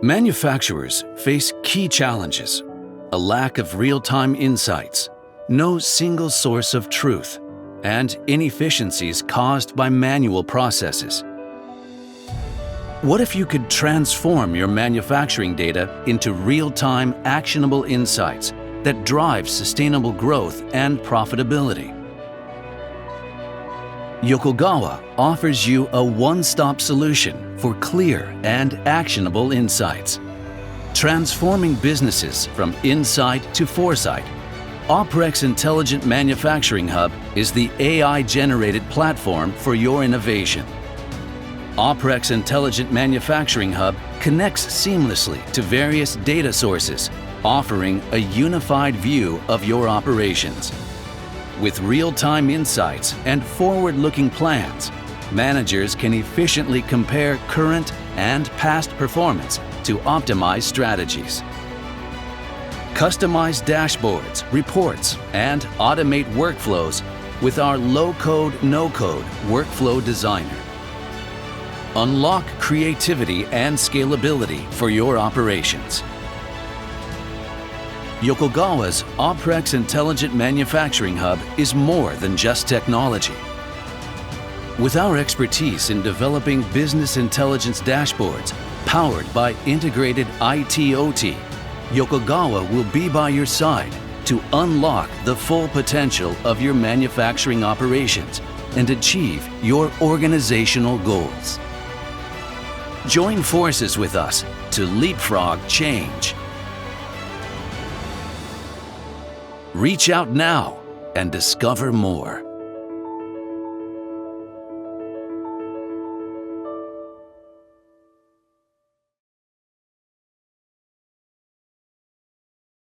Manufacturers face key challenges: a lack of real-time insights, no single source of truth, and inefficiencies caused by manual processes. What if you could transform your manufacturing data into real-time, actionable insights that drive sustainable growth and profitability? Yokogawa offers you a one-stop solution for clear and actionable insights. Transforming businesses from insight to foresight, OpreX Intelligent Manufacturing Hub is the AI-generated platform for your innovation. OpreX Intelligent Manufacturing Hub connects seamlessly to various data sources, offering a unified view of your operations. With real-time insights and forward-looking plans, managers can efficiently compare current and past performance to optimize strategies. Customize dashboards, reports, and automate workflows with our low-code, no-code workflow designer. Unlock creativity and scalability for your operations. Yokogawa's OpreX Intelligent Manufacturing Hub is more than just technology. With our expertise in developing business intelligence dashboards powered by integrated IT/OT, Yokogawa will be by your side to unlock the full potential of your manufacturing operations and achieve your organizational goals. Join forces with us to leapfrog change. Reach out now and discover more.